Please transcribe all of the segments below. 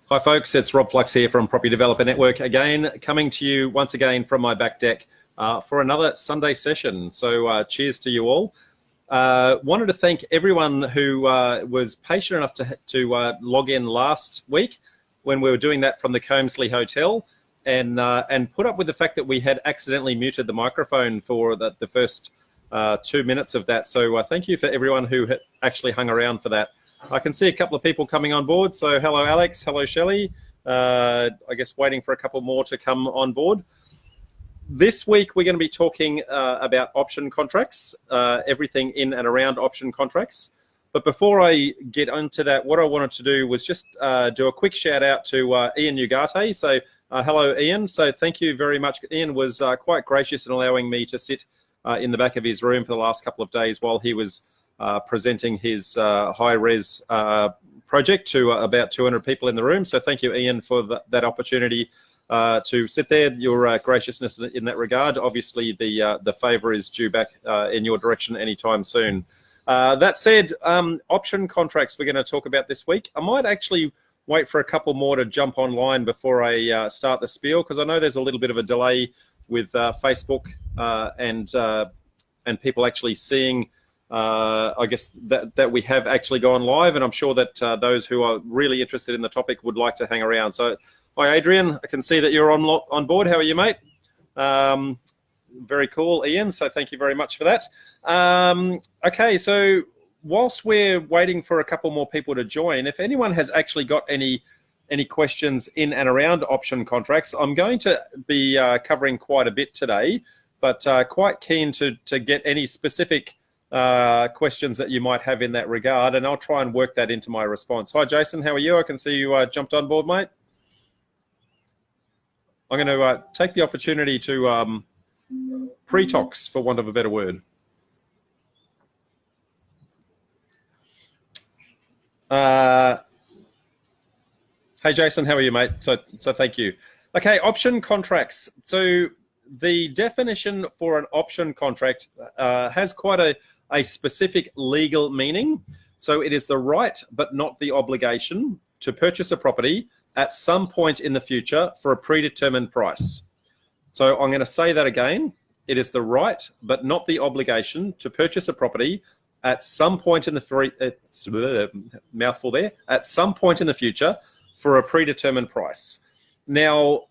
Hi folks, it's Rob Flux here from Property Developer Network again, coming to you once again from my back deck for another Sunday session. So cheers to you all. Wanted to thank everyone who was patient enough to log in last week when we were doing that from the Combsley Hotel and put up with the fact that we had accidentally muted the microphone for the first 2 minutes of that. So thank you for everyone who actually hung around for that. I can see a couple of people coming on board. So hello, Alex. Hello, Shelley. I guess waiting for a couple more to come on board. This week, we're going to be talking about option contracts, everything in and around option contracts. But before I get into that, what I wanted to do was just do a quick shout out to Ian Ugarte. So hello, Ian. So thank you very much. Ian was quite gracious in allowing me to sit in the back of his room for the last couple of days while he was presenting his high-res project to about 200 people in the room. So thank you, Ian, for that opportunity to sit there. Your graciousness in that regard. Obviously, the favour is due back in your direction anytime soon. That said, option contracts we're going to talk about this week. I might actually wait for a couple more to jump online before I start the spiel, because I know there's a little bit of a delay with Facebook and people actually seeing I guess that we have actually gone live, and I'm sure that those who are really interested in the topic would like to hang around. So, hi Adrian, I can see that you're on board. How are you, mate? Very cool, Ian. So thank you very much for that. Okay, so whilst we're waiting for a couple more people to join, if anyone has actually got any questions in and around option contracts, I'm going to be covering quite a bit today, but quite keen to get any specific questions that you might have in that regard, and I'll try and work that into my response. Hi, Jason. How are you? I can see you jumped on board, mate. I'm going to take the opportunity to pre-tox, for want of a better word. Hey, Jason. How are you, mate? So thank you. Okay, option contracts. So the definition for an option contract has quite a specific legal meaning. So it is the right but not the obligation to purchase a property at some point in the future for a predetermined price. So I'm going to say that again. It is the right but not the obligation to purchase a property at some point in the mouthful there, at some point in the future for a predetermined price. Now,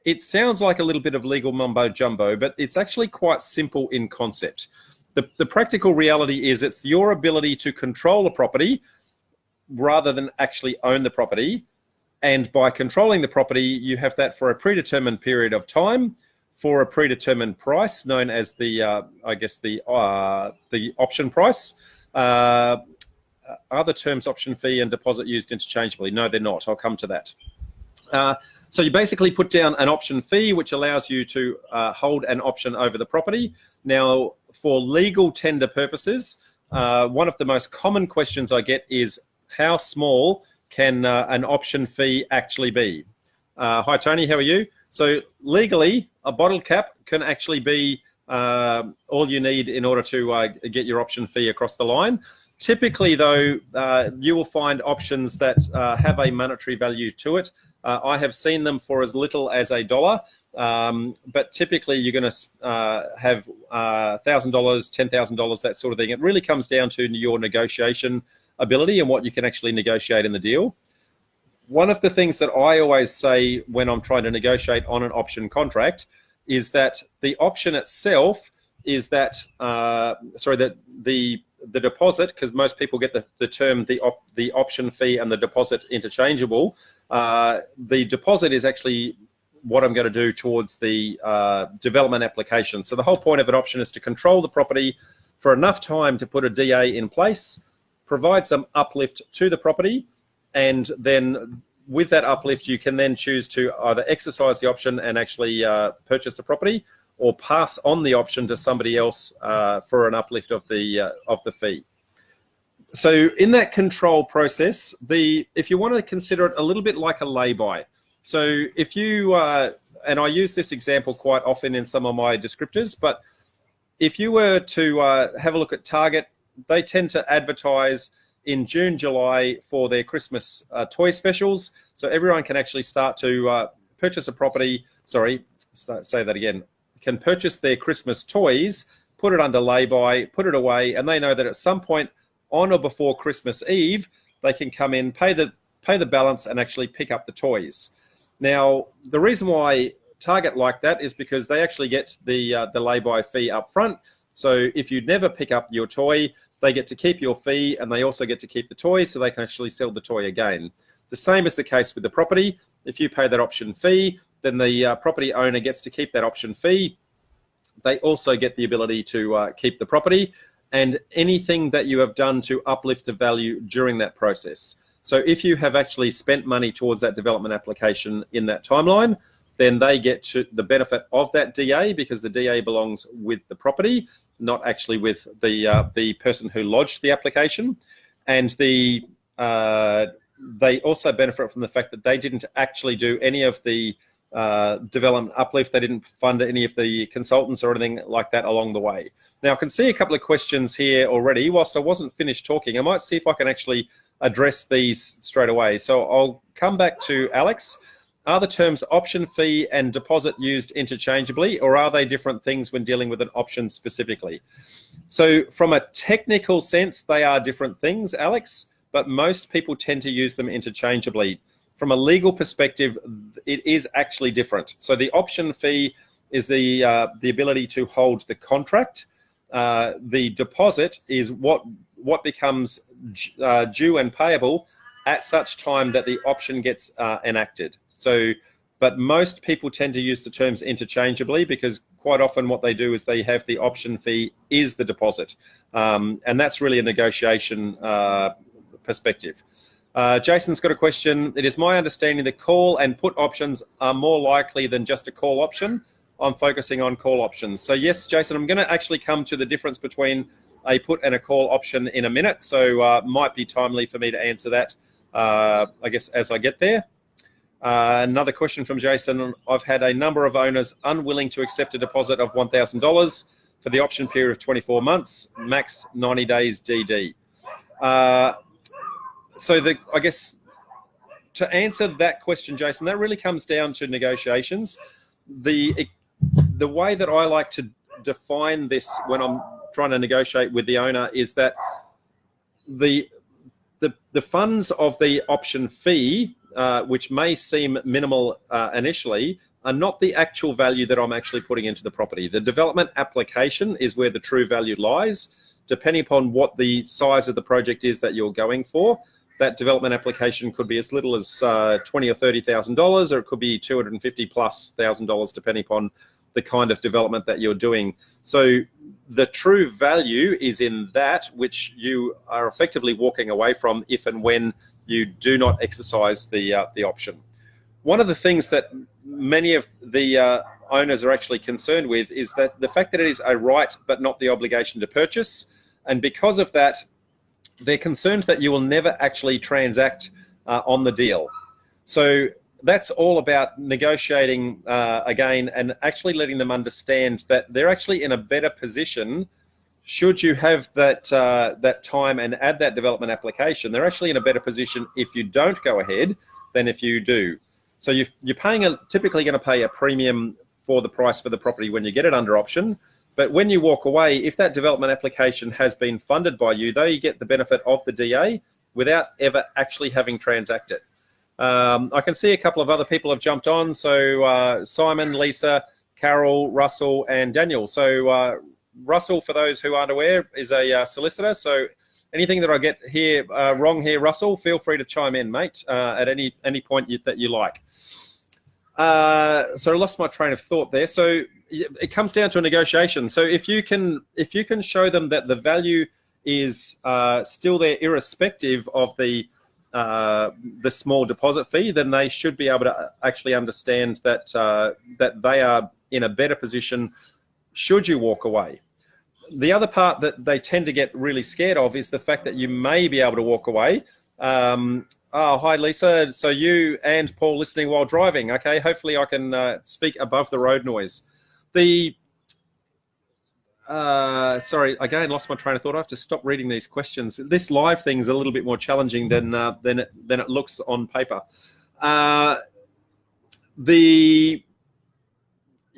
it sounds like a little bit of legal mumbo jumbo, but it's actually quite simple in concept. The practical reality is it's your ability to control a property rather than actually own the property. And by controlling the property, you have that for a predetermined period of time for a predetermined price, known as the, I guess, the option price. Are the terms option fee and deposit used interchangeably? No, they're not. I'll come to that. So you basically put down an option fee, which allows you to hold an option over the property. Now, for legal tender purposes, one of the most common questions I get is, how small can an option fee actually be? Hi, Tony, how are you? So legally, a bottle cap can actually be all you need in order to get your option fee across the line. Typically, though, you will find options that have a monetary value to it. I have seen them for as little as $1, but typically you're going to have $1,000, $10,000, that sort of thing. It really comes down to your negotiation ability and what you can actually negotiate in the deal. One of the things that I always say when I'm trying to negotiate on an option contract is that the option itself is that, that the deposit, because most people get the term the option fee and the deposit interchangeable. The deposit is actually what I'm going to do towards the development application. So the whole point of an option is to control the property for enough time to put a DA in place, provide some uplift to the property, and then with that uplift, you can then choose to either exercise the option and actually purchase the property, or pass on the option to somebody else for an uplift of the fee. So in that control process, if you want to consider it a little bit like a lay-by. So if you, and I use this example quite often in some of my descriptors, but if you were to have a look at Target, they tend to advertise in June, July for their Christmas toy specials. So everyone can actually start to purchase a property. Say that again. Can purchase their Christmas toys, put it under lay-by, put it away, and they know that at some point on or before Christmas Eve, they can come in, pay the balance, and actually pick up the toys. Now, the reason why Target like that is because they actually get the lay-by fee up front. So if you never pick up your toy, they get to keep your fee, and they also get to keep the toy, so they can actually sell the toy again. The same is the case with the property. If you pay that option fee, then the property owner gets to keep that option fee. They also get the ability to keep the property and anything that you have done to uplift the value during that process. So if you have actually spent money towards that development application in that timeline, then they get to the benefit of that DA, because the DA belongs with the property, not actually with the person who lodged the application. And they also benefit from the fact that they didn't actually do any of the development uplift. They didn't fund any of the consultants or anything like that along the way. Now, I can see a couple of questions here already. Whilst I wasn't finished talking, I might see if I can actually address these straight away. So I'll come back to Alex. Are the terms option fee and deposit used interchangeably, or are they different things when dealing with an option specifically? So from a technical sense, they are different things, Alex, but most people tend to use them interchangeably. From a legal perspective, it is actually different. So the option fee is the ability to hold the contract. The deposit is what becomes due and payable at such time that the option gets enacted. So, but most people tend to use the terms interchangeably, because quite often what they do is they have the option fee is the deposit. And that's really a negotiation perspective. Jason's got a question. It is my understanding that call and put options are more likely than just a call option. I'm focusing on call options. So yes, Jason, I'm going to actually come to the difference between a put and a call option in a minute. So might be timely for me to answer that, I guess, as I get there. Another question from Jason. I've had a number of owners unwilling to accept a deposit of $1,000 for the option period of 24 months, max 90 days DD. So I guess to answer that question, Jason, that really comes down to negotiations. The way that I like to define this when I'm trying to negotiate with the owner is that the funds of the option fee, which may seem minimal initially, are not the actual value that I'm actually putting into the property. The development application is where the true value lies. Depending upon what the size of the project is that you're going for, that development application could be as little as $20,000 or $30,000, or it could be $250,000+, depending upon the kind of development that you're doing. So the true value is in that which you are effectively walking away from if and when you do not exercise the option. One of the things that many of the owners are actually concerned with is that the fact that it is a right but not the obligation to purchase, and because of that, they're concerned that you will never actually transact on the deal. So that's all about negotiating again, and actually letting them understand that they're actually in a better position. Should you have that time and add that development application, they're actually in a better position if you don't go ahead than if you do. So you're typically going to pay a premium for the price for the property when you get it under option. But when you walk away, if that development application has been funded by you, they get the benefit of the DA without ever actually having transacted. I can see a couple of other people have jumped on. So Simon, Lisa, Carol, Russell, and Daniel. So Russell, for those who aren't aware, is a solicitor. So anything that I get here wrong here, Russell, feel free to chime in, mate, at any point that you like. So I lost my train of thought there. So it comes down to a negotiation. So if you can show them that the value is still there, irrespective of the small deposit fee, then they should be able to actually understand that that they are in a better position should you walk away. The other part that they tend to get really scared of is the fact that you may be able to walk away. Oh, hi, Lisa. So you and Paul listening while driving. Okay, hopefully I can speak above the road noise. Sorry, again, lost my train of thought. I have to stop reading these questions. This live thing's a little bit more challenging than it looks on paper.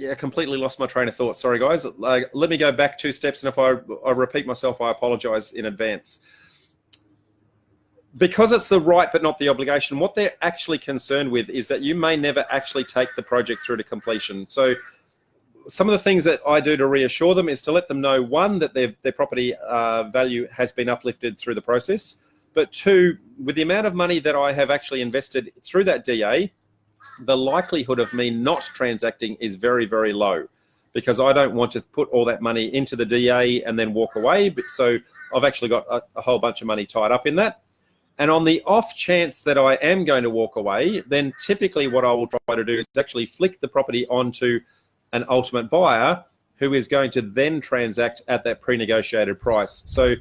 Yeah, completely lost my train of thought. Sorry, guys. Let me go back 2 steps, and if I repeat myself, I apologise in advance. Because it's the right but not the obligation, what they're actually concerned with is that you may never actually take the project through to completion. So some of the things that I do to reassure them is to let them know, one, that their property value has been uplifted through the process, but two, with the amount of money that I have actually invested through that DA, the likelihood of me not transacting is very, very low, because I don't want to put all that money into the DA and then walk away. So I've actually got a whole bunch of money tied up in that. And on the off chance that I am going to walk away, then typically what I will try to do is actually flick the property onto an ultimate buyer who is going to then transact at that pre-negotiated price. So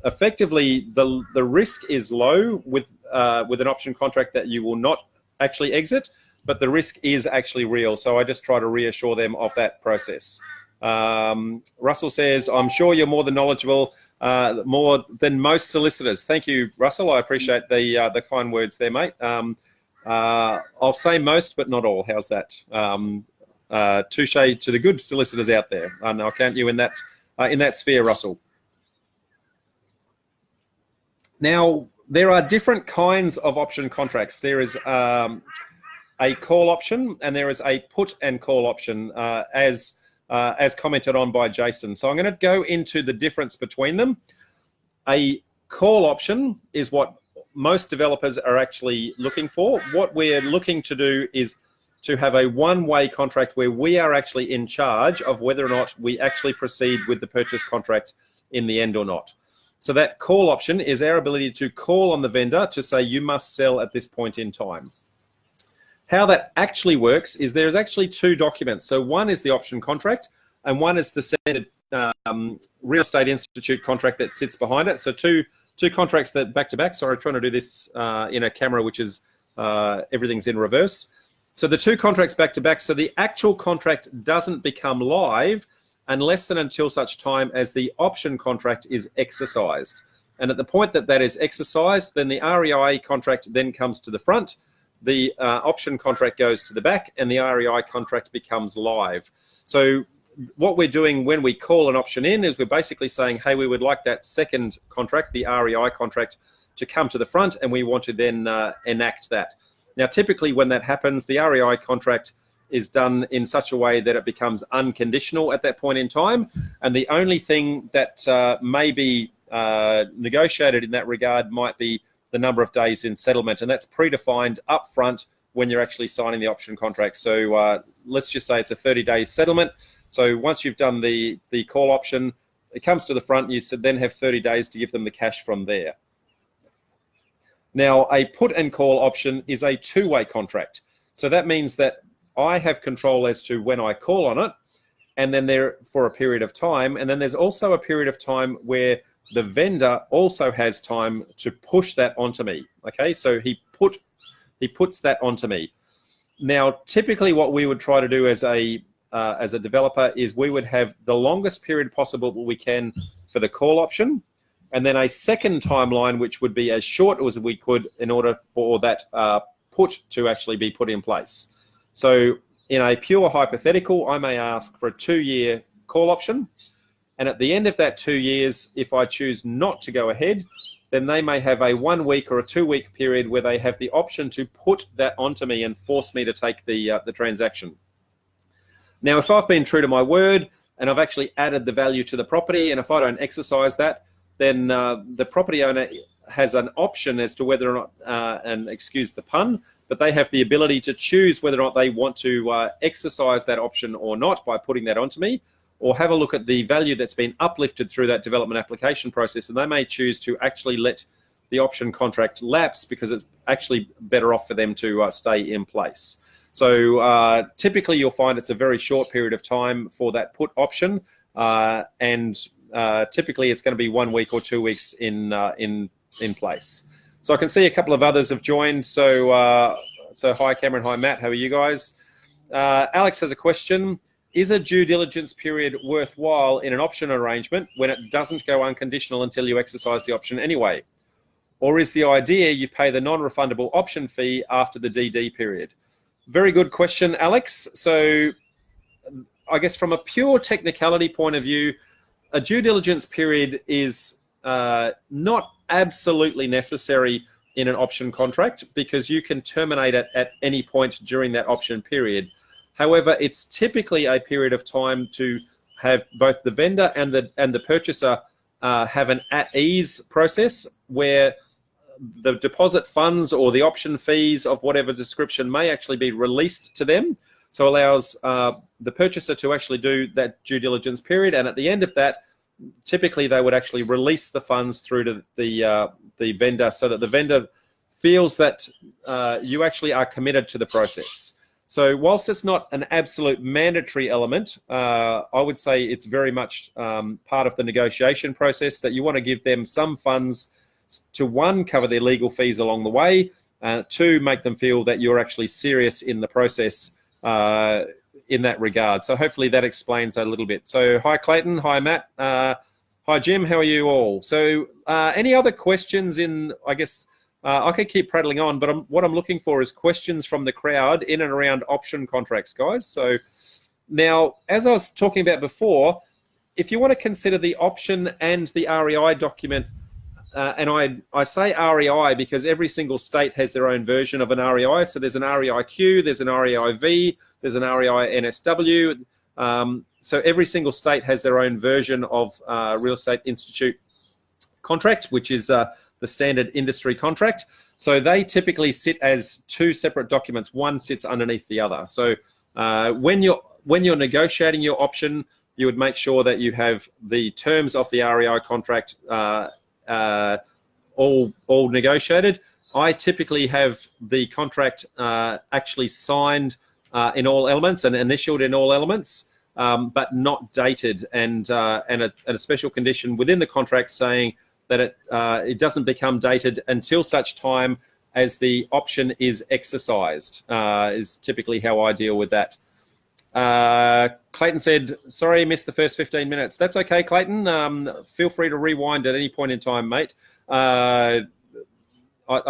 effectively, the risk is low with an option contract that you will not actually exit, but the risk is actually real. So I just try to reassure them of that process. Russell says, I'm sure you're more than knowledgeable, more than most solicitors. Thank you, Russell. I appreciate the kind words there, mate. I'll say most, but not all. How's that? Touche to the good solicitors out there. I'll count you in that sphere, Russell. Now, there are different kinds of option contracts. There is a call option, and there is a put and call option, as commented on by Jason. So I'm going to go into the difference between them. A call option is what most developers are actually looking for. What we're looking to do is to have a one-way contract where we are actually in charge of whether or not we actually proceed with the purchase contract in the end or not. So that call option is our ability to call on the vendor to say, you must sell at this point in time. How that actually works is there's actually 2 documents. So one is the option contract, and one is the Standard Real Estate Institute contract that sits behind it. So two contracts that back to back. Sorry, I'm trying to do this in a camera which is everything's in reverse. So the 2 contracts back to back. So the actual contract doesn't become live unless and until such time as the option contract is exercised. And at the point that that is exercised, then the REI contract then comes to the front. The option contract goes to the back, and the REI contract becomes live. So what we're doing when we call an option in is we're basically saying, hey, we would like that second contract, the REI contract, to come to the front, and we want to then enact that. Now, typically when that happens, the REI contract is done in such a way that it becomes unconditional at that point in time. And the only thing that may be negotiated in that regard might be the number of days in settlement, and that's predefined up front when you're actually signing the option contract. So let's just say it's a 30-day settlement. So once you've done the call option, it comes to the front, you then have 30 days to give them the cash from there. Now, a put and call option is a 2-way contract. So that means that I have control as to when I call on it, and then there for a period of time. And then there's also a period of time where the vendor also has time to push that onto me. Okay, so he puts that onto me. Now, typically what we would try to do as a developer is we would have the longest period possible we can for the call option, and then a second timeline which would be as short as we could in order for that put to actually be put in place. So in a pure hypothetical, I may ask for a 2-year call option, and at the end of that 2 years, if I choose not to go ahead, then they may have a 1-week or a 2-week period where they have the option to put that onto me and force me to take the transaction. Now, if I've been true to my word and I've actually added the value to the property, and if I don't exercise that, then the property owner has an option as to whether or not, and excuse the pun, but they have the ability to choose whether or not they want to exercise that option or not by putting that onto me, or have a look at the value that's been uplifted through that development application process, and they may choose to actually let the option contract lapse because it's actually better off for them to stay in place. So typically you'll find it's a very short period of time for that put option, and typically it's going to be 1 week or 2 weeks in place. So I can see a couple of others have joined. So hi Cameron, hi Matt, how are you guys? Alex has a question. is a due diligence period worthwhile in an option arrangement when it doesn't go unconditional until you exercise the option anyway? Or is the idea you pay the non-refundable option fee after the DD period? Very good question, Alex. So I guess from a pure technicality point of view, a due diligence period is not absolutely necessary in an option contract because you can terminate it at any point during that option period. However, it's typically a period of time to have both the vendor and the purchaser have an at-ease process where the deposit funds or the option fees of whatever description may actually be released to them. So allows the purchaser to actually do that due diligence period. And at the end of that, typically they would actually release the funds through to the vendor so that the vendor feels that you actually are committed to the process. So whilst it's not an absolute mandatory element, I would say it's very much part of the negotiation process that you want to give them some funds to, one, cover their legal fees along the way, two, make them feel that you're actually serious in the process in that regard. So hopefully that explains a little bit. So hi Clayton, hi Matt, hi Jim, how are you all? So any other questions in, I guess, I could keep prattling on, but what I'm looking for is questions from the crowd in and around option contracts, guys. So now, as I was talking about before, if you want to consider the option and the REI document, and I say REI because every single state has their own version of an REI. So there's an REIQ, there's an REIV, there's an REI NSW. So every single state has their own version of Real Estate Institute contract, which is the standard industry contract. So they typically sit as two separate documents. One sits underneath the other. So when you're negotiating your option, you would make sure that you have the terms of the REI contract all negotiated. I typically have the contract actually signed in all elements and initialed in all elements, but not dated, and a special condition within the contract saying that it doesn't become dated until such time as the option is exercised, is typically how I deal with that. Clayton said, sorry, missed the first 15 minutes. That's okay, Clayton. Feel free to rewind at any point in time, mate. I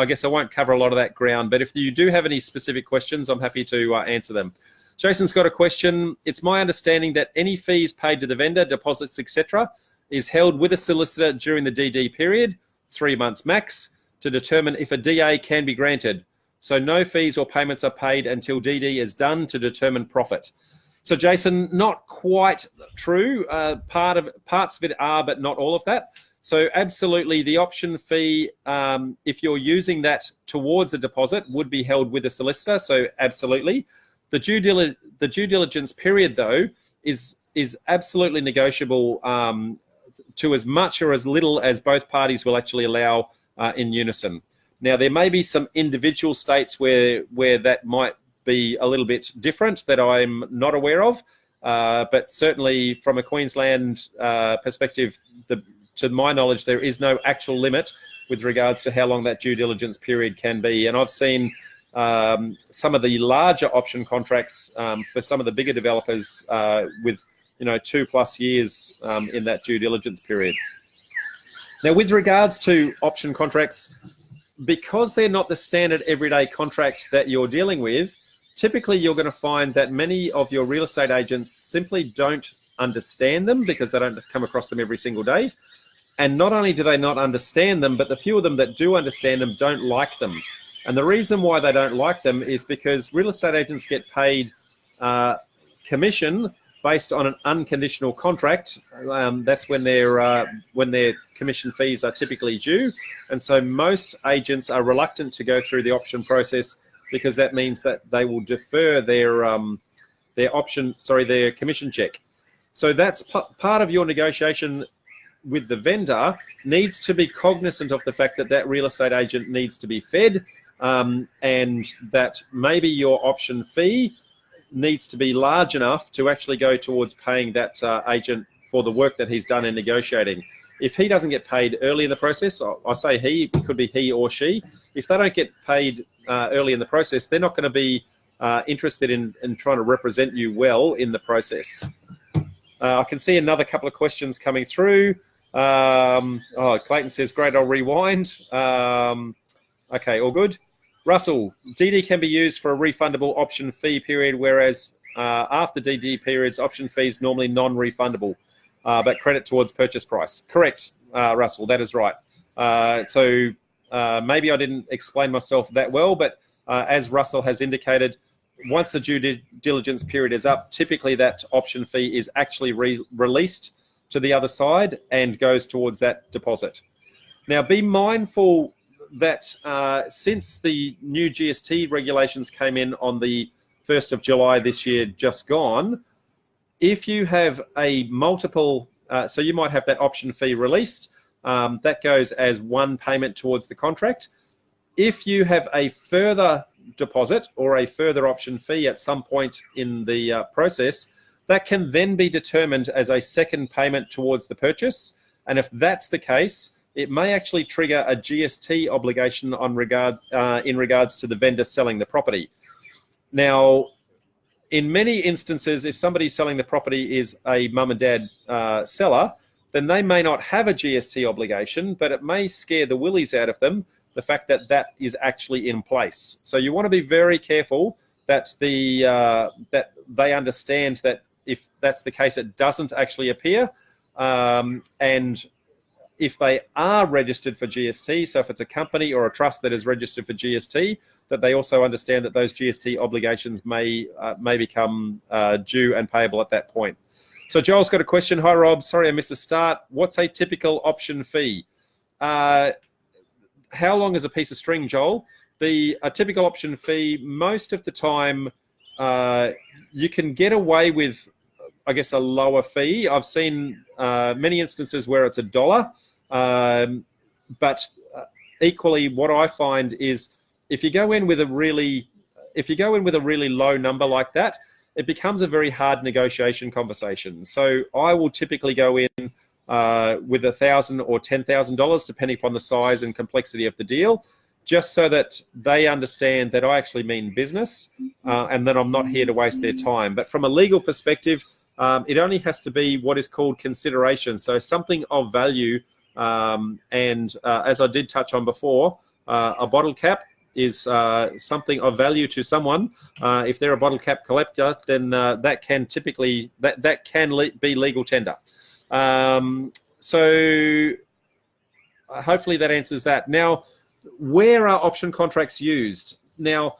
guess I won't cover a lot of that ground, but if you do have any specific questions, I'm happy to answer them. Jason's got a question. It's my understanding that any fees paid to the vendor, deposits, etc., is held with a solicitor during the DD period, 3 months max, to determine if a DA can be granted. So no fees or payments are paid until DD is done to determine profit. So Jason, not quite true. Parts of it are, but not all of that. So absolutely, the option fee, if you're using that towards a deposit, would be held with a solicitor. So absolutely. The due diligence period, though, is absolutely negotiable to as much or as little as both parties will actually allow in unison. Now, there may be some individual states where that might be a little bit different that I'm not aware of, but certainly from a Queensland perspective, to my knowledge, there is no actual limit with regards to how long that due diligence period can be. And I've seen some of the larger option contracts for some of the bigger developers with 2+ years in that due diligence period. Now, with regards to option contracts, because they're not the standard everyday contract that you're dealing with, typically you're going to find that many of your real estate agents simply don't understand them because they don't come across them every single day. And not only do they not understand them, but the few of them that do understand them don't like them. And the reason why they don't like them is because real estate agents get paid commission based on an unconditional contract. That's when their commission fees are typically due. And so most agents are reluctant to go through the option process because that means that they will defer their commission check. So that's part of your negotiation with the vendor. Needs to be cognizant of the fact that that real estate agent needs to be fed, and that maybe your option fee needs to be large enough to actually go towards paying that agent for the work that he's done in negotiating. If he doesn't get paid early in the process, I say he, it could be he or she. If they don't get paid early in the process, they're not going to be interested in trying to represent you well in the process. I can see another couple of questions coming through. Clayton says, great, I'll rewind. Okay, all good. Russell, DD can be used for a refundable option fee period, whereas after DD periods, option fees normally non-refundable, but credit towards purchase price. Correct, Russell, that is right. So maybe I didn't explain myself that well, but as Russell has indicated, once the due diligence period is up, typically that option fee is actually released to the other side and goes towards that deposit. Now, be mindful that since the new GST regulations came in on the 1st of July this year, just gone, if you have a multiple, so you might have that option fee released, that goes as one payment towards the contract. If you have a further deposit or a further option fee at some point in the process, that can then be determined as a second payment towards the purchase. And if that's the case, it may actually trigger a GST obligation in regards to the vendor selling the property. Now, in many instances, if somebody selling the property is a mum and dad seller, then they may not have a GST obligation, but it may scare the willies out of them, the fact that that is actually in place. So you want to be very careful that that they understand that if that's the case, it doesn't actually appear. And if they are registered for GST, so if it's a company or a trust that is registered for GST, that they also understand that those GST obligations may become due and payable at that point. So Joel's got a question. Hi, Rob. Sorry I missed the start. What's a typical option fee? How long is a piece of string, Joel? A typical option fee, most of the time, you can get away with, I guess, a lower fee. I've seen many instances where it's $1. But equally, what I find is if you go in with a really low number like that, it becomes a very hard negotiation conversation. So I will typically go in with $1,000 or $10,000, depending upon the size and complexity of the deal, just so that they understand that I actually mean business and that I'm not here to waste their time. But from a legal perspective, it only has to be what is called consideration, so something of value. As I did touch on before, a bottle cap is something of value to someone. If they're a bottle cap collector, then that can typically be legal tender. So hopefully that answers that. Now, where are option contracts used? Now,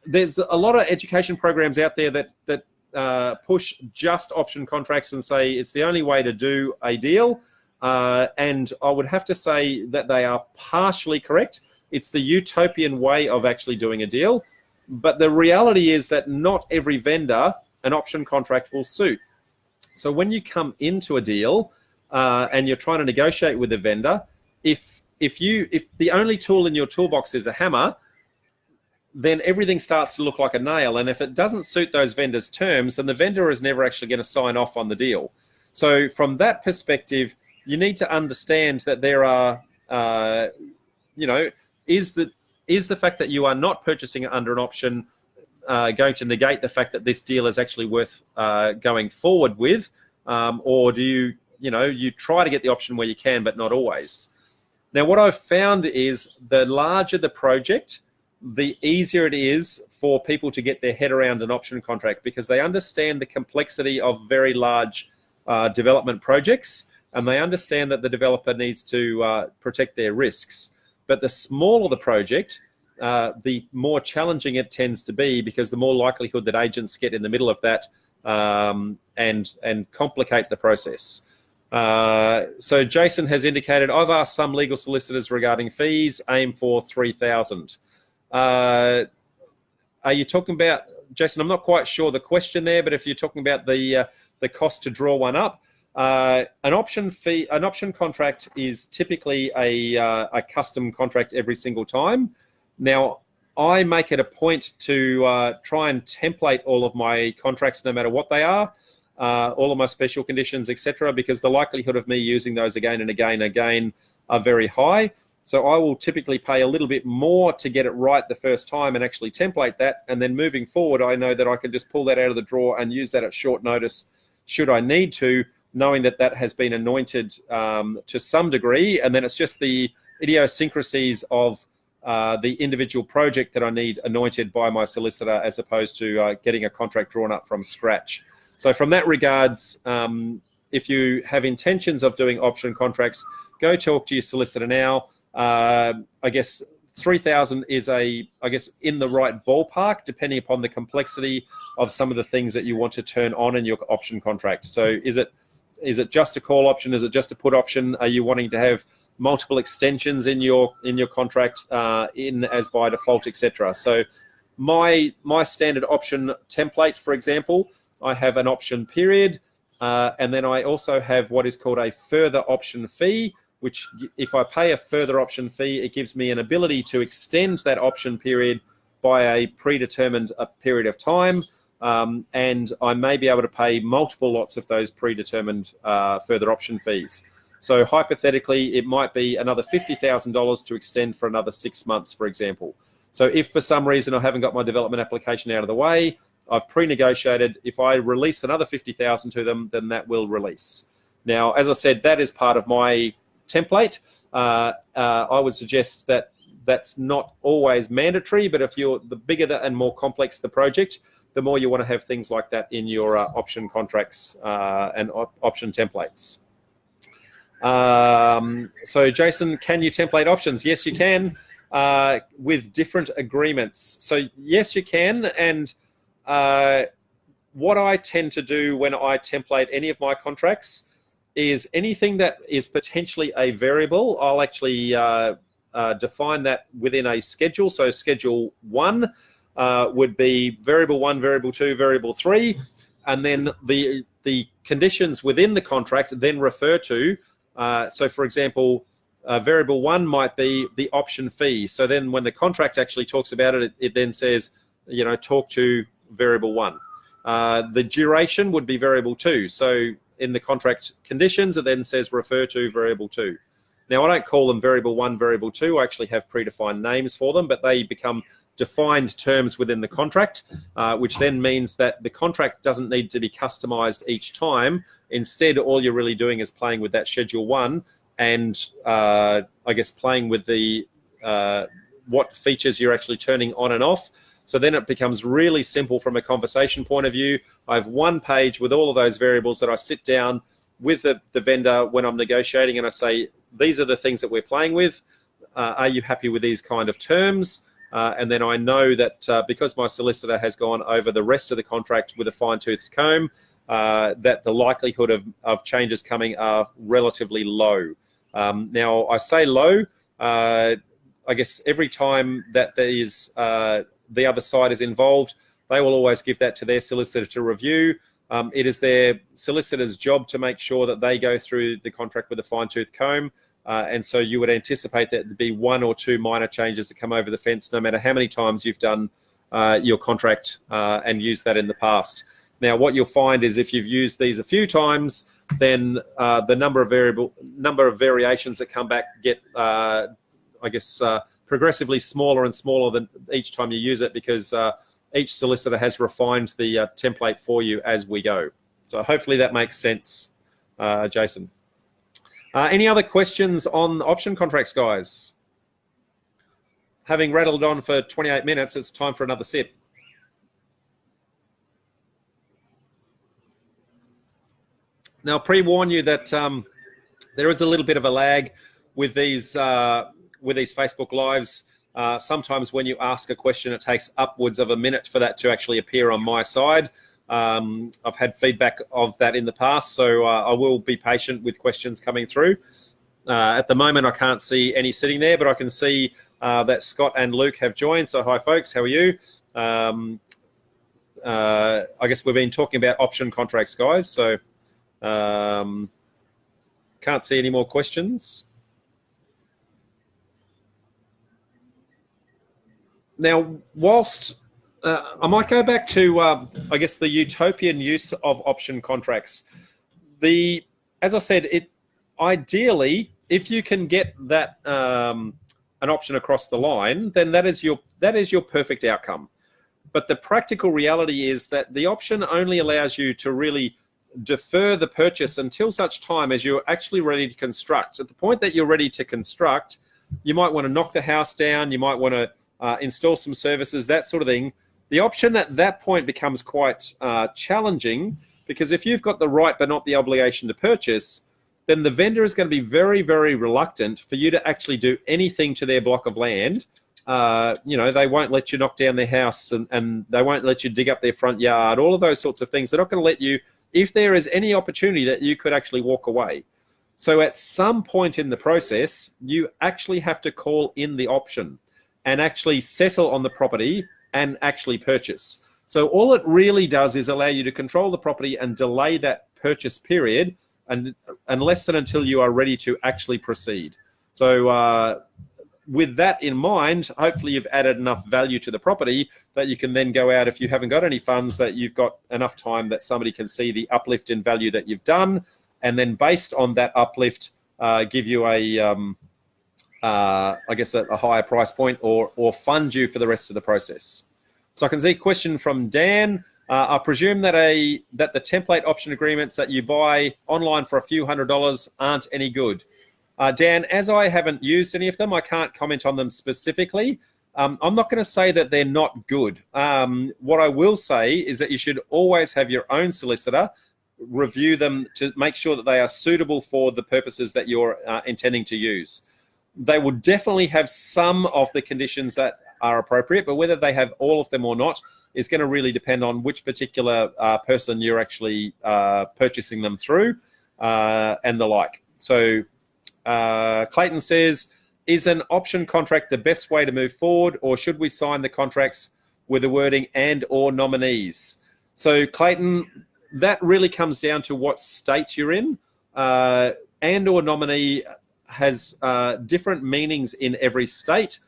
there's a lot of education programs out there that push just option contracts and say it's the only way to do a deal. And I would have to say that they are partially correct. It's the utopian way of actually doing a deal. But the reality is that not every vendor an option contract will suit. So when you come into a deal and you're trying to negotiate with a vendor, if the only tool in your toolbox is a hammer, then everything starts to look like a nail. And if it doesn't suit those vendors' terms, then the vendor is never actually going to sign off on the deal. So from that perspective, you need to understand that there are, is the fact that you are not purchasing under an option going to negate the fact that this deal is actually worth going forward with, or do you try to get the option where you can, but not always. Now, what I've found is the larger the project, the easier it is for people to get their head around an option contract because they understand the complexity of very large development projects, and they understand that the developer needs to protect their risks. But the smaller the project, the more challenging it tends to be because the more likelihood that agents get in the middle of that and complicate the process. So Jason has indicated, I've asked some legal solicitors regarding fees, aim for $3,000. Are you talking about, Jason, I'm not quite sure the question there, but if you're talking about the cost to draw one up, an option contract is typically a custom contract every single time. Now, I make it a point to try and template all of my contracts, no matter what they are, all of my special conditions, etc., because the likelihood of me using those again and again are very high. So I will typically pay a little bit more to get it right the first time and actually template that. And then moving forward, I know that I can just pull that out of the drawer and use that at short notice should I need to, knowing that that has been anointed to some degree. And then it's just the idiosyncrasies of the individual project that I need anointed by my solicitor, as opposed to getting a contract drawn up from scratch. So from that regards, if you have intentions of doing option contracts, go talk to your solicitor now. I guess 3,000 is in the right ballpark, depending upon the complexity of some of the things that you want to turn on in your option contract. So is it just a call option? Is it just a put option? Are you wanting to have multiple extensions in your contract in as by default, etc.? So my standard option template, for example, I have an option period, and then I also have what is called a further option fee, which if I pay a further option fee, it gives me an ability to extend that option period by a predetermined period of time. And I may be able to pay multiple lots of those predetermined further option fees. So hypothetically, it might be another $50,000 to extend for another 6 months, for example. So if for some reason I haven't got my development application out of the way, I've pre-negotiated. If I release another $50,000 to them, then that will release. Now, as I said, that is part of my template. I would suggest that that's not always mandatory, but if you're the bigger and more complex the project, the more you want to have things like that in your option contracts and option templates. So Jason, can you template options? Yes, you can, with different agreements. So yes, you can. And what I tend to do when I template any of my contracts is anything that is potentially a variable, I'll actually define that within a schedule. So schedule 1 would be variable 1, variable 2, variable 3, and then the conditions within the contract then refer to. So for example, variable 1 might be the option fee. So then when the contract actually talks about it, it then says, talk to variable 1. The duration would be variable 2. So in the contract conditions, it then says refer to variable 2. Now, I don't call them variable 1, variable 2. I actually have predefined names for them, but they become defined terms within the contract, which then means that the contract doesn't need to be customized each time. Instead, all you're really doing is playing with that schedule 1 and I guess playing with the what features you're actually turning on and off. So then it becomes really simple from a conversation point of view. I have one page with all of those variables that I sit down with the vendor when I'm negotiating, and I say, these are the things that we're playing with. Are you happy with these kind of terms? And then I know that because my solicitor has gone over the rest of the contract with a fine-tooth comb, that the likelihood of changes coming are relatively low. Now, I say low, I guess every time that there is the other side is involved, they will always give that to their solicitor to review. It is their solicitor's job to make sure that they go through the contract with a fine-tooth comb. And so you would anticipate that there'd be 1 or 2 minor changes that come over the fence, no matter how many times you've done your contract and used that in the past. Now, what you'll find is if you've used these a few times, then the number of variations that come back get, I guess, progressively smaller and smaller than each time you use it, because each solicitor has refined the template for you as we go. So hopefully that makes sense, Jason. Any other questions on option contracts, guys? Having rattled on for 28 minutes, it's time for another sip. Now, pre-warn you that there is a little bit of a lag with these Facebook Lives. Sometimes when you ask a question, it takes upwards of a minute for that to actually appear on my side. I've had feedback of that in the past, so I will be patient with questions coming through. At the moment, I can't see any sitting there, but I can see that Scott and Luke have joined. So hi, folks. How are you? I guess we've been talking about option contracts, guys. So can't see any more questions. Now, whilst I might go back to, I guess, the utopian use of option contracts. As I said, ideally, if you can get that an option across the line, then that is your perfect outcome. But the practical reality is that the option only allows you to really defer the purchase until such time as you're actually ready to construct. At the point that you're ready to construct, you might want to knock the house down, you might want to install some services, that sort of thing. The option at that point becomes quite challenging, because if you've got the right but not the obligation to purchase, then the vendor is going to be very, very reluctant for you to actually do anything to their block of land. They won't let you knock down their house, and they won't let you dig up their front yard, all of those sorts of things. They're not going to let you, if there is any opportunity that you could actually walk away. So at some point in the process, you actually have to call in the option and actually settle on the property and actually purchase. So all it really does is allow you to control the property and delay that purchase period, and unless and until you are ready to actually proceed. So with that in mind, hopefully you've added enough value to the property that you can then go out, if you haven't got any funds, that you've got enough time that somebody can see the uplift in value that you've done, and then based on that uplift, give you a higher price point, or fund you for the rest of the process. So I can see a question from Dan. I presume that the template option agreements that you buy online for a few $100s aren't any good. Dan, as I haven't used any of them, I can't comment on them specifically. I'm not going to say that they're not good. What I will say is that you should always have your own solicitor review them to make sure that they are suitable for the purposes that you're intending to use. They will definitely have some of the conditions that are appropriate, but whether they have all of them or not is going to really depend on which particular person you're actually purchasing them through, and the like. So Clayton says, is an option contract the best way to move forward, or should we sign the contracts with the wording and or nominees? So Clayton, that really comes down to what state you're in. And or nominee has different meanings in every state.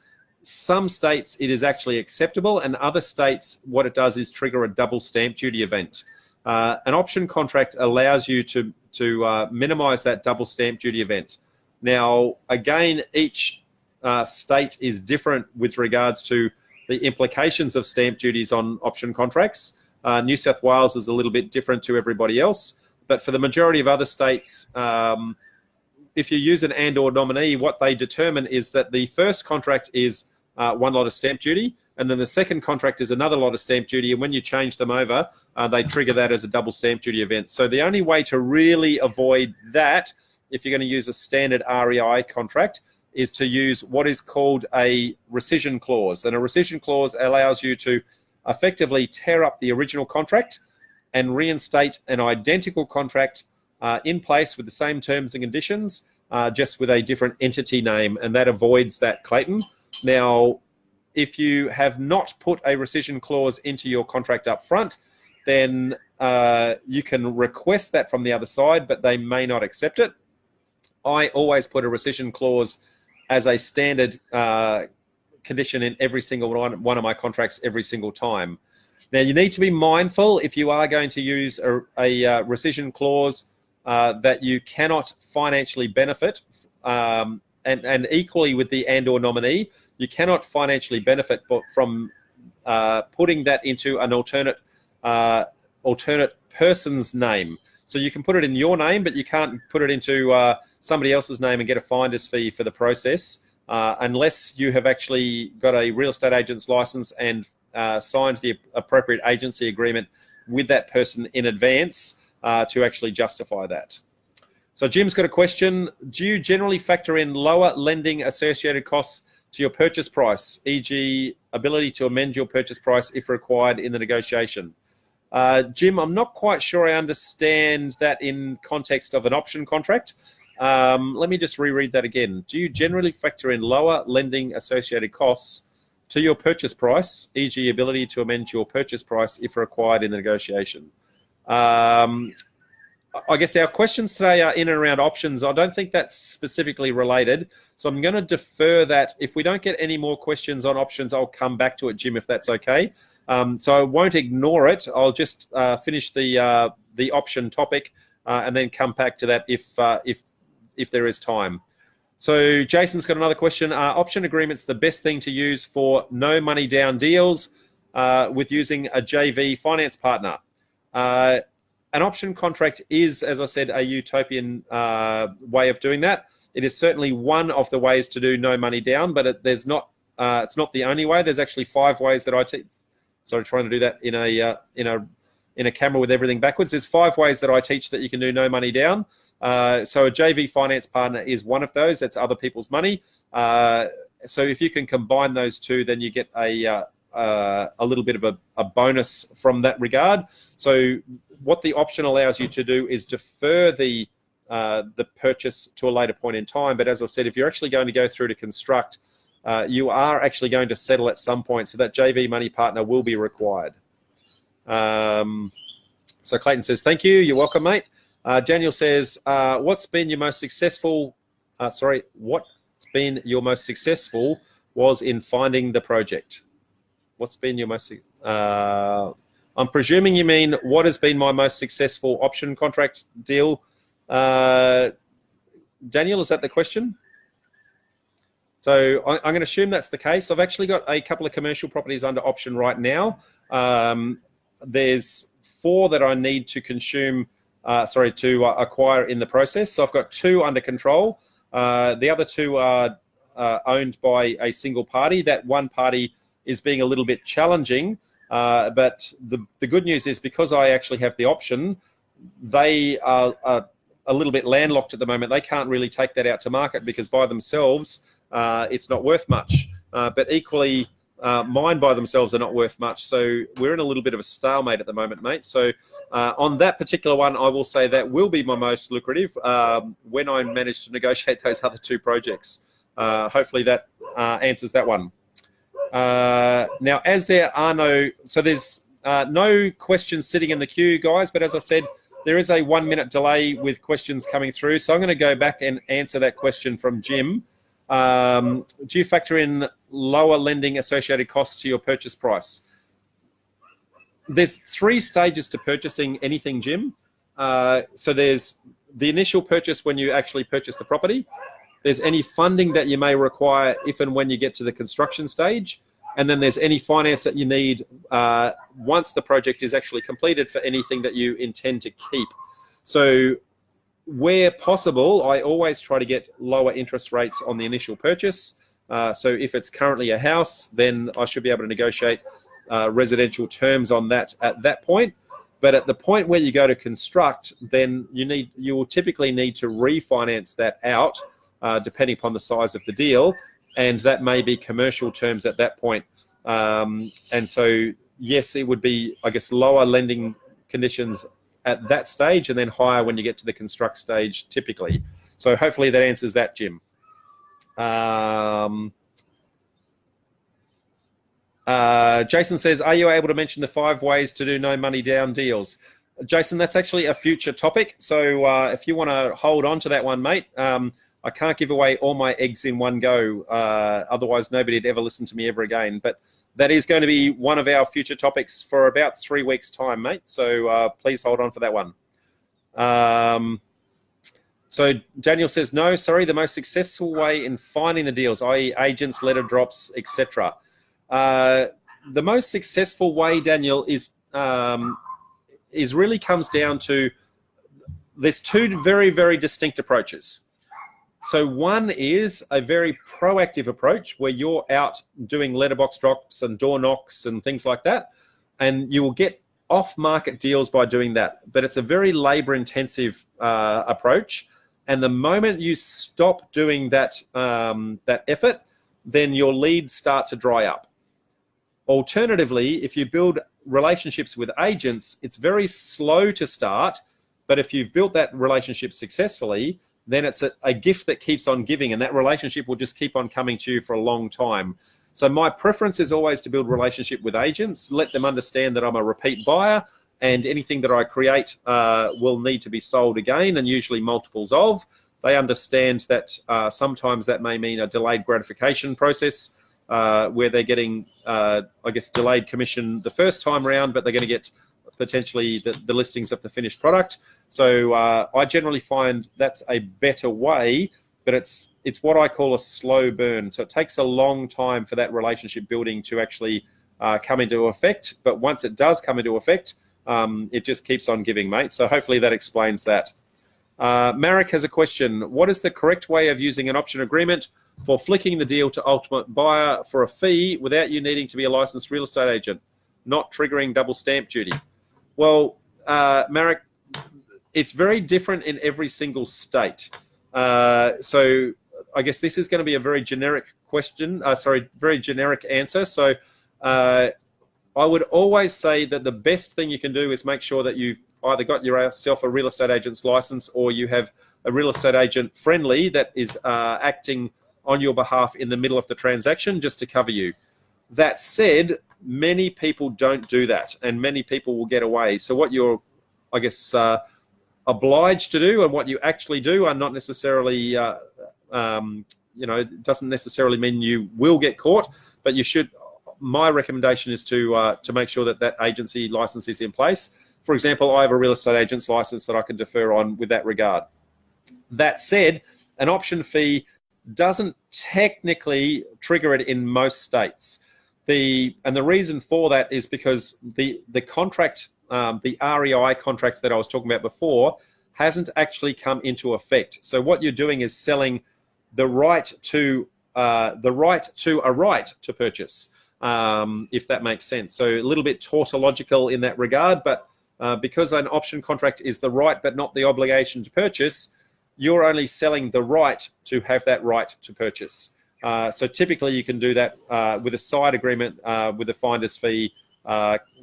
Some states it is actually acceptable, and other states what it does is trigger a double stamp duty event. An option contract allows you to minimize that double stamp duty event. Now, again, each state is different with regards to the implications of stamp duties on option contracts. New South Wales is a little bit different to everybody else, but for the majority of other states, if you use an and or nominee, what they determine is that the first contract is one lot of stamp duty, and then the second contract is another lot of stamp duty, and when you change them over, they trigger that as a double stamp duty event. So the only way to really avoid that, if you're going to use a standard REI contract, is to use what is called a rescission clause. And a rescission clause allows you to effectively tear up the original contract and reinstate an identical contract in place with the same terms and conditions, just with a different entity name, and that avoids that, Clayton. Now, if you have not put a rescission clause into your contract up front, then you can request that from the other side, but they may not accept it. I always put a rescission clause as a standard condition in every single one of my contracts every single time. Now, you need to be mindful if you are going to use a rescission clause that you cannot financially benefit, and equally with the and or nominee, you cannot financially benefit from putting that into an alternate person's name. So you can put it in your name, but you can't put it into somebody else's name and get a finder's fee for the process, unless you have actually got a real estate agent's license and signed the appropriate agency agreement with that person in advance to actually justify that. So Jim's got a question. Do you generally factor in lower lending associated costs to your purchase price, e.g. ability to amend your purchase price if required in the negotiation? Jim, I'm not quite sure I understand that in context of an option contract. Let me just reread that again. Do you generally factor in lower lending associated costs to your purchase price, e.g. ability to amend your purchase price if required in the negotiation? I guess our questions today are in and around options. I don't think that's specifically related, so I'm going to defer that. If we don't get any more questions on options, I'll come back to it, Jim, if that's okay. So I won't ignore it. I'll just finish the option topic and then come back to that if there is time. So Jason's got another question. Are option agreements the best thing to use for no money down deals with using a JV finance partner? An option contract is, as I said, a utopian way of doing that. It is certainly one of the ways to do no money down, but it's not the only way. There's actually 5 ways that I teach. Sorry, trying to do that in a camera with everything backwards. There's 5 ways that I teach that you can do no money down. So a JV finance partner is one of those. That's other people's money. So if you can combine those two, then you get a little bit of a bonus from that regard. So what the option allows you to do is defer the purchase to a later point in time. But as I said, if you're actually going to go through to construct, you are actually going to settle at some point. So that JV money partner will be required. So Clayton says, thank you. You're welcome, mate. Daniel says, what's been your most successful was in finding the project? What's been your most, I'm presuming you mean what has been my most successful option contract deal? Daniel, is that the question? So I'm going to assume that's the case. I've actually got a couple of commercial properties under option right now. There's 4 that I need to acquire in the process. So I've got 2 under control. The other 2 are owned by a single party. That one party is being a little bit challenging, but the good news is because I actually have the option, they are a little bit landlocked at the moment. They can't really take that out to market because by themselves, it's not worth much. But equally, mine by themselves are not worth much. So we're in a little bit of a stalemate at the moment, mate. So on that particular one, I will say that will be my most lucrative when I manage to negotiate those other 2 projects. Hopefully that answers that one. Now, as there are there's no questions sitting in the queue, guys, but as I said, there is a 1-minute delay with questions coming through. So I'm going to go back and answer that question from Jim. Do you factor in lower lending associated costs to your purchase price? There's 3 stages to purchasing anything, Jim. So there's the initial purchase when you actually purchase the property. There's any funding that you may require if and when you get to the construction stage. And then there's any finance that you need once the project is actually completed for anything that you intend to keep. So where possible, I always try to get lower interest rates on the initial purchase. So if it's currently a house, then I should be able to negotiate residential terms on that at that point. But at the point where you go to construct, then you will typically need to refinance that out, depending upon the size of the deal, and that may be commercial terms at that point. And so, yes, it would be, I guess, lower lending conditions at that stage and then higher when you get to the construct stage typically. So hopefully that answers that, Jim. Jason says, are you able to mention the 5 ways to do no money down deals? Jason, that's actually a future topic. So if you want to hold on to that one, mate, I can't give away all my eggs in one go. Otherwise, nobody'd ever listen to me ever again. But that is going to be one of our future topics for about 3 weeks' time, mate. So please hold on for that one. So Daniel says, no, sorry, the most successful way in finding the deals, i.e. agents, letter drops, etc. The most successful way, Daniel, is really comes down to there's 2 very, very distinct approaches. So one is a very proactive approach where you're out doing letterbox drops and door knocks and things like that, and you will get off-market deals by doing that. But it's a very labor-intensive approach, and the moment you stop doing that that effort, then your leads start to dry up. Alternatively, if you build relationships with agents, it's very slow to start, but if you've built that relationship successfully, then it's a gift that keeps on giving, and that relationship will just keep on coming to you for a long time. So my preference is always to build relationship with agents, let them understand that I'm a repeat buyer, and anything that I create will need to be sold again, and usually multiples of. They understand that sometimes that may mean a delayed gratification process, where they're getting, I guess, delayed commission the first time around, but they're going to get potentially the listings of the finished product. So I generally find that's a better way, but it's what I call a slow burn. So it takes a long time for that relationship building to actually come into effect. But once it does come into effect, it just keeps on giving, mate. So hopefully that explains that. Marek has a question. What is the correct way of using an option agreement for flicking the deal to ultimate buyer for a fee without you needing to be a licensed real estate agent, not triggering double stamp duty? Well, Marek, it's very different in every single state. So I guess this is going to be a very generic question. Very generic answer. So I would always say that the best thing you can do is make sure that you've either got yourself a real estate agent's license, or you have a real estate agent friendly that is acting on your behalf in the middle of the transaction just to cover you. That said, many people don't do that, and many people will get away. So what you're, I guess, obliged to do and what you actually do are not necessarily, it doesn't necessarily mean you will get caught, but you should. My recommendation is to make sure that agency license is in place. For example, I have a real estate agent's license that I can defer on with that regard. That said, an option fee doesn't technically trigger it in most states. The reason for that is because the contract, the REI contract that I was talking about before, hasn't actually come into effect. So what you're doing is selling the right to a right to purchase, if that makes sense. So a little bit tautological in that regard, but because an option contract is the right but not the obligation to purchase, you're only selling the right to have that right to purchase. So typically you can do that with a side agreement with a finder's fee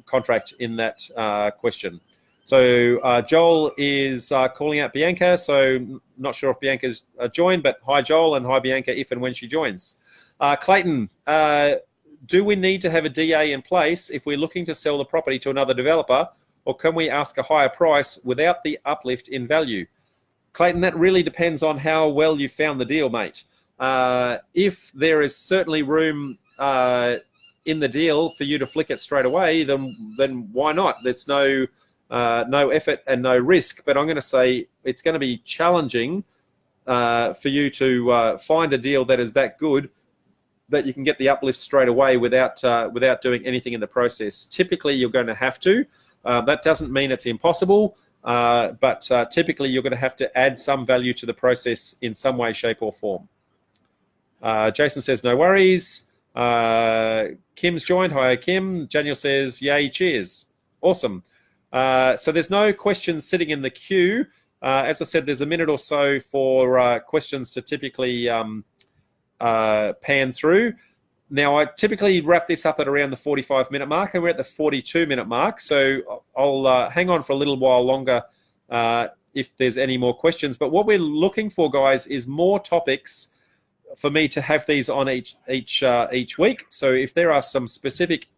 contract in that question. So Joel is calling out Bianca. So not sure if Bianca's joined, but hi Joel, and hi Bianca if and when she joins. Clayton, do we need to have a DA in place if we're looking to sell the property to another developer, or can we ask a higher price without the uplift in value? Clayton, that really depends on how well you found the deal, mate. If there is certainly room in the deal for you to flick it straight away, then why not? There's no effort and no risk. But I'm going to say it's going to be challenging for you to find a deal that is that good that you can get the uplift straight away without doing anything in the process. Typically, you're going to have to. That doesn't mean it's impossible, but typically you're going to have to add some value to the process in some way, shape, or form. Jason says, no worries. Kim's joined. Hi, Kim. Daniel says, yay, cheers. Awesome. So there's no questions sitting in the queue. As I said, there's a minute or so for questions to typically pan through. Now, I typically wrap this up at around the 45-minute mark, and we're at the 42-minute mark. So I'll hang on for a little while longer if there's any more questions. But what we're looking for, guys, is more topics for me to have these on each week. So if there are some specific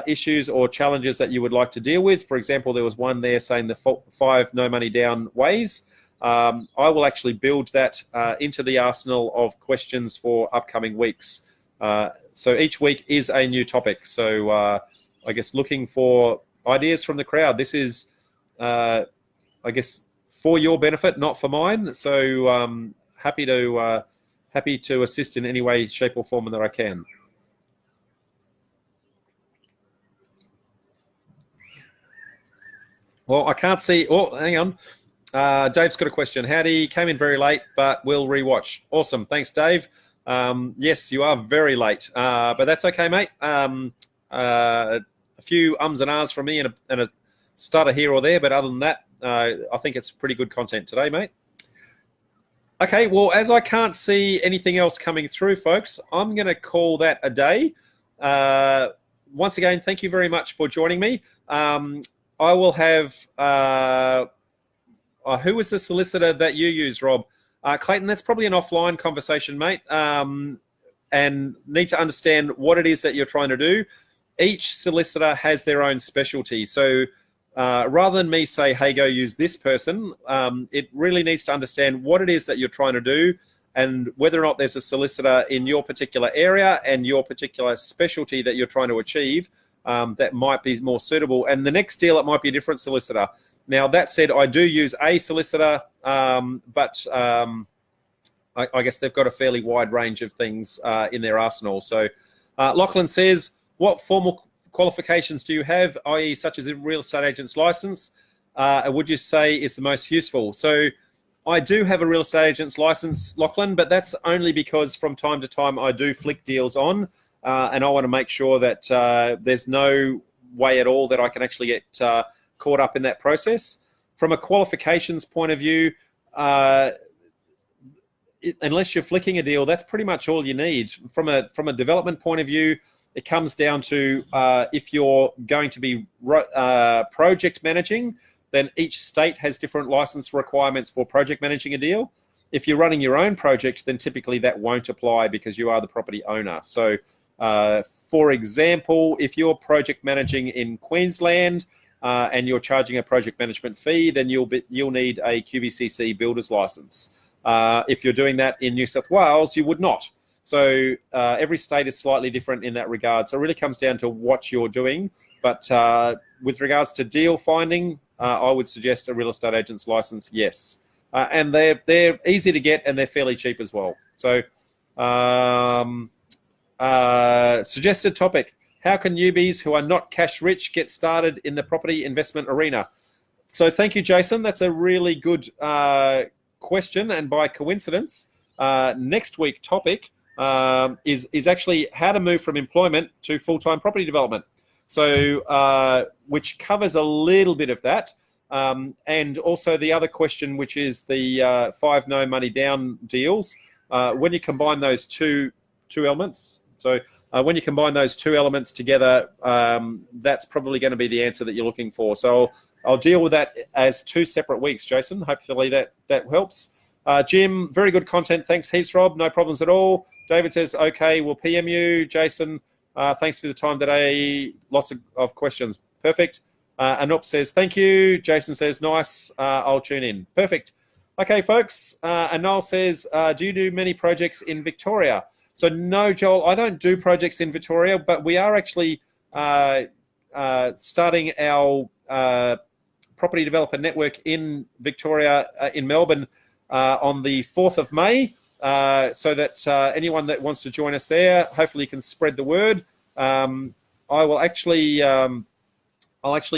issues or challenges that you would like to deal with, for example, there was one there saying the 5 no money down ways. I will actually build that into the arsenal of questions for upcoming weeks. So each week is a new topic. So I guess looking for ideas from the crowd. This is, I guess, for your benefit, not for mine. So happy to assist in any way, shape, or form that I can. Well, I can't see. Oh, hang on. Dave's got a question. Howdy, came in very late, but we'll rewatch. Awesome. Thanks, Dave. Yes, you are very late, but that's okay, mate. A few ums and ahs from me and a stutter here or there, but other than that, I think it's pretty good content today, mate. Okay, well, as I can't see anything else coming through, folks, I'm going to call that a day. Once again, thank you very much for joining me. I will have... who was the solicitor that you use, Rob? Clayton, that's probably an offline conversation, mate, and need to understand what it is that you're trying to do. Each solicitor has their own specialty. So rather than me say, hey, go use this person, it really needs to understand what it is that you're trying to do and whether or not there's a solicitor in your particular area and your particular specialty that you're trying to achieve that might be more suitable. And the next deal, it might be a different solicitor. Now, that said, I do use a solicitor, but I guess they've got a fairly wide range of things in their arsenal. So Lachlan says, what formal qualifications do you have, i.e. such as the real estate agent's license, would you say is the most useful? So I do have a real estate agent's license, Lachlan, but that's only because from time to time I do flick deals on, and I want to make sure that there's no way at all that I can actually get caught up in that process. From a qualifications point of view, unless you're flicking a deal, that's pretty much all you need. From a development point of view, it comes down to if you're going to be project managing, then each state has different license requirements for project managing a deal. If you're running your own project, then typically that won't apply because you are the property owner. So, for example, if you're project managing in Queensland and you're charging a project management fee, then you'll need a QBCC builder's license. If you're doing that in New South Wales, you would not. So every state is slightly different in that regard. So it really comes down to what you're doing. But with regards to deal finding, I would suggest a real estate agent's license, yes. And they're easy to get and they're fairly cheap as well. So suggested topic, how can newbies who are not cash rich get started in the property investment arena? So thank you, Jason. That's a really good question. And by coincidence, next week topic is actually how to move from employment to full-time property development. So which covers a little bit of that. And also the other question, which is the 5 no money down deals. When you combine those two elements, so when you combine those two elements together, that's probably going to be the answer that you're looking for. So I'll deal with that as 2 separate weeks, Jason. Hopefully that helps. Jim, very good content. Thanks heaps, Rob. No problems at all. David says, okay, we'll PM you. Jason, thanks for the time today. Lots of questions. Perfect. Anup says, thank you. Jason says, nice. I'll tune in. Perfect. Okay, folks. And Noel says, do you do many projects in Victoria? So no, Joel, I don't do projects in Victoria, but we are actually starting our property developer network in Victoria, in Melbourne, on the 4th of May, so that anyone that wants to join us there, hopefully can spread the word. I'll actually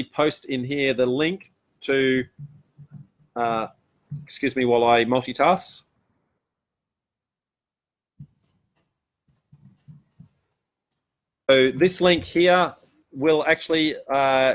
post in here the link to, excuse me while I multitask. So this link here will actually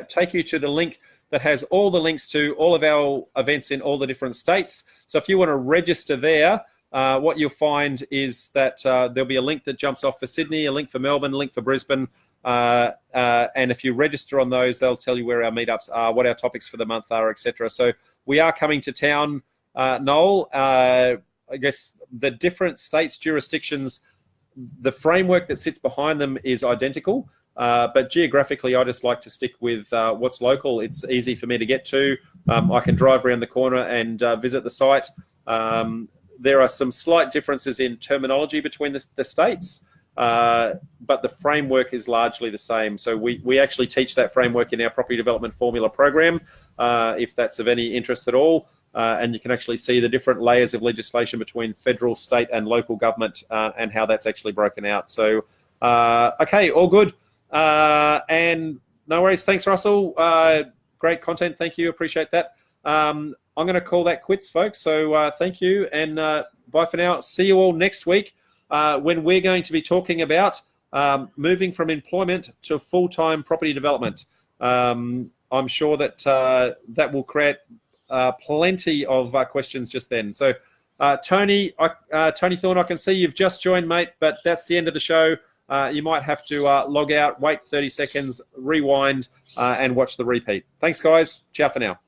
take you to the link that has all the links to all of our events in all the different states. So if you want to register there, what you'll find is that there'll be a link that jumps off for Sydney, a link for Melbourne, a link for Brisbane. And if you register on those, they'll tell you where our meetups are, what our topics for the month are, etc. So we are coming to town, Noel. I guess the different states' jurisdictions, the framework that sits behind them is identical. But geographically, I just like to stick with what's local. It's easy for me to get to. I can drive around the corner and visit the site. There are some slight differences in terminology between the states, but the framework is largely the same. So we actually teach that framework in our property development formula program, if that's of any interest at all. And you can actually see the different layers of legislation between federal, state, and local government, and how that's actually broken out. So, okay, all good. And no worries. Thanks, Russell. Great content. Thank you. Appreciate that. I'm going to call that quits, folks. So thank you, and bye for now. See you all next week when we're going to be talking about moving from employment to full-time property development. I'm sure that that will create plenty of questions just then. So Tony Thorne, I can see you've just joined, mate, but that's the end of the show. You might have to log out, wait 30 seconds, rewind, and watch the repeat. Thanks, guys. Ciao for now.